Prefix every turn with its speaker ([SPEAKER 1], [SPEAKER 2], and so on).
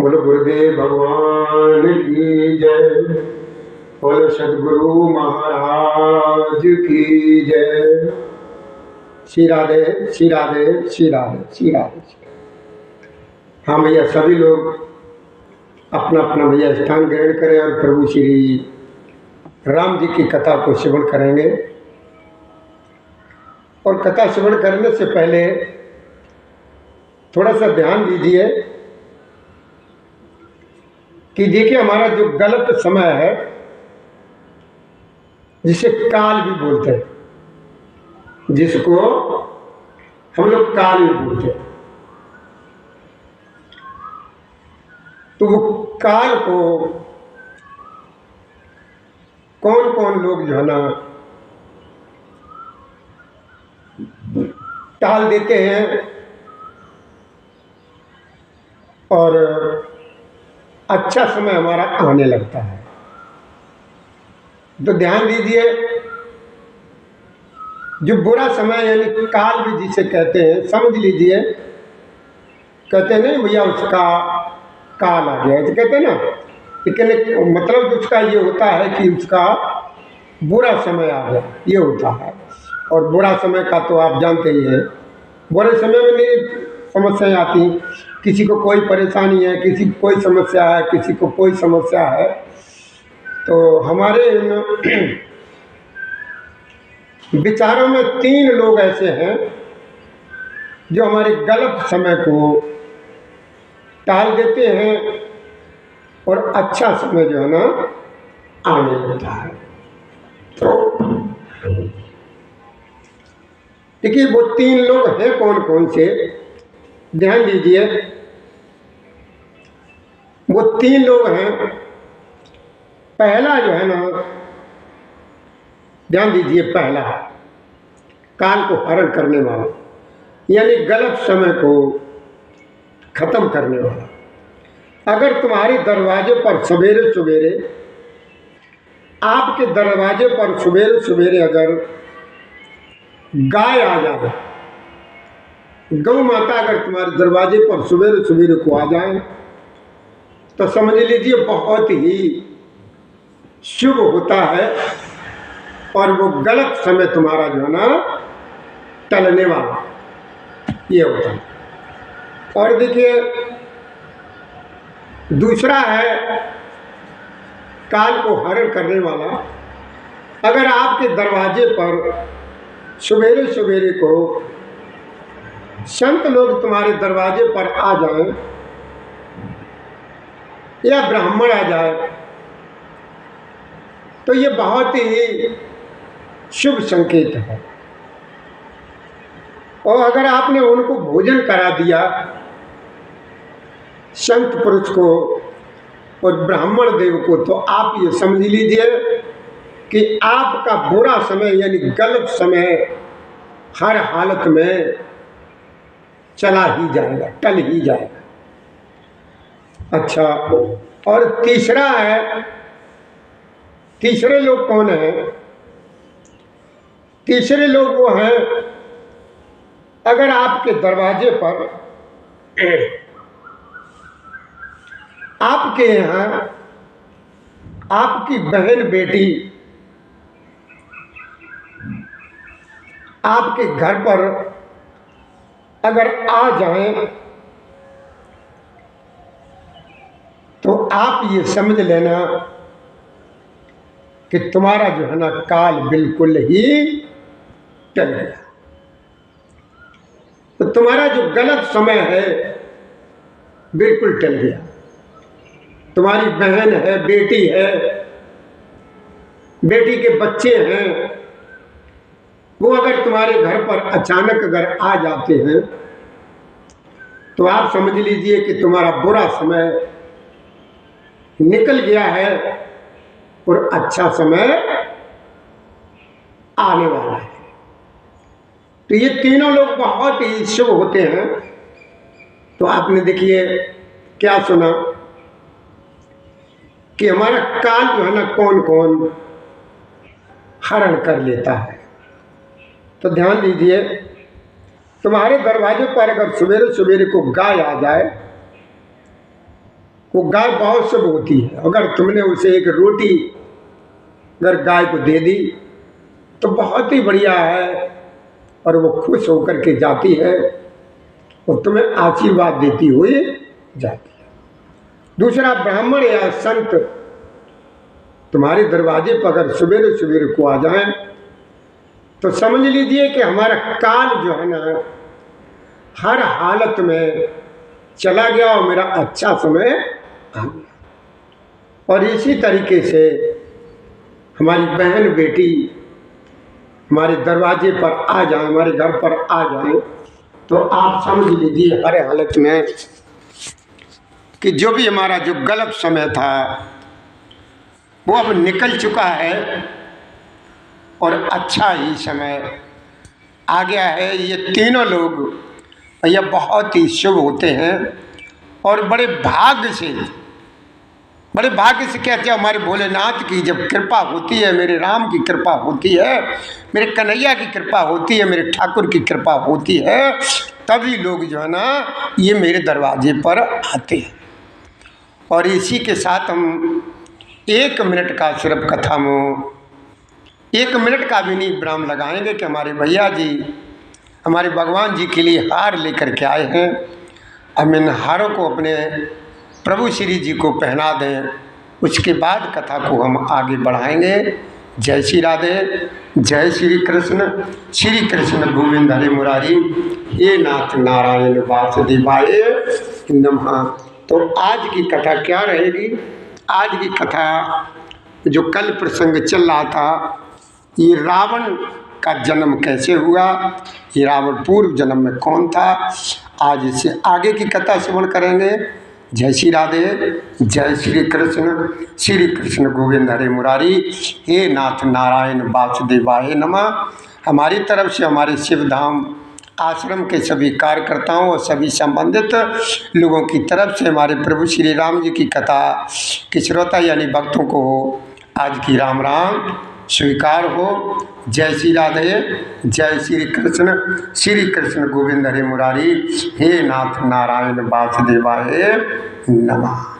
[SPEAKER 1] बोलो गुरुदेव भगवान की जय। बोलो सदगुरु महाराज की जय। श्री राधे श्री राधे श्री राधे श्री राधे। हाँ भैया, सभी लोग अपना अपना भैया स्थान ग्रहण करें और प्रभु श्री राम जी की कथा को श्रवण करेंगे। और कथा श्रवण करने से पहले थोड़ा सा ध्यान दीजिए कि देखिए, हमारा जो गलत समय है जिसे काल भी बोलते हैं, जिसको हम लोग काल भी बोलते हैं, तो वो काल को कौन कौन लोग जो है ना टाल देते हैं और अच्छा समय हमारा आने लगता है। तो ध्यान दीजिए, जो बुरा समय यानी काल भी जिसे कहते हैं, समझ लीजिए, कहते हैं नहीं भैया उसका काल आ गया, तो कहते हैं ना, लेकिन मतलब उसका ये होता है कि उसका बुरा समय आ गया, ये होता है। और बुरा समय का तो आप जानते ही हैं, बुरे समय में नहीं समस्याएं आती, किसी को कोई परेशानी है, किसी को कोई समस्या है, किसी को कोई समस्या है। तो हमारे विचारों में 3 लोग ऐसे हैं जो हमारे गलत समय को टाल देते हैं और अच्छा समय जो है ना आने लगता है। देखिए, वो 3 लोग हैं कौन कौन से, ध्यान दीजिए। वो 3 लोग हैं। पहला जो है ना, ध्यान दीजिए, पहला काल को हरण करने वाला, यानी गलत समय को खत्म करने वाला। अगर तुम्हारे दरवाजे पर सवेरे सवेरे, आपके दरवाजे पर सवेरे सवेरे अगर गाय आ जाए, गौ माता अगर तुम्हारे दरवाजे पर सवेरे सवेरे को आ जाए, तो समझ लीजिए बहुत ही शुभ होता है और वो गलत समय तुम्हारा जो है ना टलने वाला, ये होता है। और देखिए, दूसरा है काल को हरण करने वाला। अगर आपके दरवाजे पर सवेरे सवेरे को संत लोग तुम्हारे दरवाजे पर आ जाएं या ब्राह्मण आ जाए, तो ये बहुत ही शुभ संकेत है। और अगर आपने उनको भोजन करा दिया, संत पुरुष को और ब्राह्मण देव को, तो आप ये समझ लीजिए कि आपका बुरा समय यानी गलत समय हर हालत में चला ही जाएगा, टल ही जाएगा। अच्छा, और तीसरा है, तीसरे लोग कौन हैं? तीसरे लोग वो हैं, अगर आपके दरवाजे पर आपके यहाँ आपकी बहन बेटी आपके घर पर अगर आ जाएं, तो आप ये समझ लेना कि तुम्हारा जो है ना काल बिल्कुल ही टल गया। तो तुम्हारा जो गलत समय है बिल्कुल टल गया। तुम्हारी बहन है, बेटी है, बेटी के बच्चे हैं, वो अगर तुम्हारे घर पर अचानक अगर आ जाते हैं, तो आप समझ लीजिए कि तुम्हारा बुरा समय निकल गया है और अच्छा समय आने वाला है। तो ये तीनों लोग बहुत ही शुभ होते हैं। तो आपने देखिए क्या सुना कि हमारा काल जो है ना कौन कौन हरण कर लेता है। तो ध्यान दीजिए, तुम्हारे दरवाजे पर अगर सवेरे सवेरे को गाय आ जाए, वो गाय बहुत शुभ होती है। अगर तुमने उसे एक रोटी अगर गाय को दे दी तो बहुत ही बढ़िया है, और वो खुश होकर के जाती है और तुम्हें आशीर्वाद देती हुई जाती है। दूसरा, ब्राह्मण या संत तुम्हारे दरवाजे पर अगर सवेरे सवेरे को आ जाए तो समझ लीजिए कि हमारा काल जो है ना हर हालत में चला गया और मेरा अच्छा समय आ गया। और इसी तरीके से हमारी बहन बेटी हमारे दरवाजे पर आ जाए, हमारे घर पर आ जाए, तो आप समझ लीजिए हर हालत में कि जो भी हमारा जो गलत समय था वो अब निकल चुका है और अच्छा ही समय आ गया है। ये तीनों लोग ये बहुत ही शुभ होते हैं और बड़े भाग्य से कहते हैं हमारे भोलेनाथ की जब कृपा होती है, मेरे राम की कृपा होती है, मेरे कन्हैया की कृपा होती है, मेरे ठाकुर की कृपा होती है, तभी लोग जो है ना ये मेरे दरवाजे पर आते हैं। और इसी के साथ हम 1 मिनट का सिर्फ कथा में 1 मिनट का भी नहीं विराम लगाएंगे कि हमारे भैया जी हमारे भगवान जी के लिए हार लेकर के आए हैं। हम इन हारों को अपने प्रभु श्री जी को पहना दें, उसके बाद कथा को हम आगे बढ़ाएंगे। जय श्री राधे, जय श्री कृष्ण गोविंद हरे मुरारी, हे नाथ नारायण वासुदेवाय नमः। तो आज की कथा क्या रहेगी? आज की कथा जो कल प्रसंग चल रहा था, ये रावण का जन्म कैसे हुआ, ये रावण पूर्व जन्म में कौन था, आज इससे आगे की कथा श्रवण करेंगे। जय श्री राधे, जय श्री कृष्ण गोविंद हरे मुरारी, हे नाथ नारायण वासुदेवाय नमः। हमारी तरफ से हमारे शिवधाम आश्रम के सभी कार्यकर्ताओं और सभी संबंधित लोगों की तरफ से हमारे प्रभु श्री राम जी की कथा के श्रोता यानी भक्तों को आज की राम राम स्वीकार हो। जय श्री राधे, जय श्री कृष्ण गोविंद हरे मुरारी, हे नाथ नारायण वासुदेवाय नमः।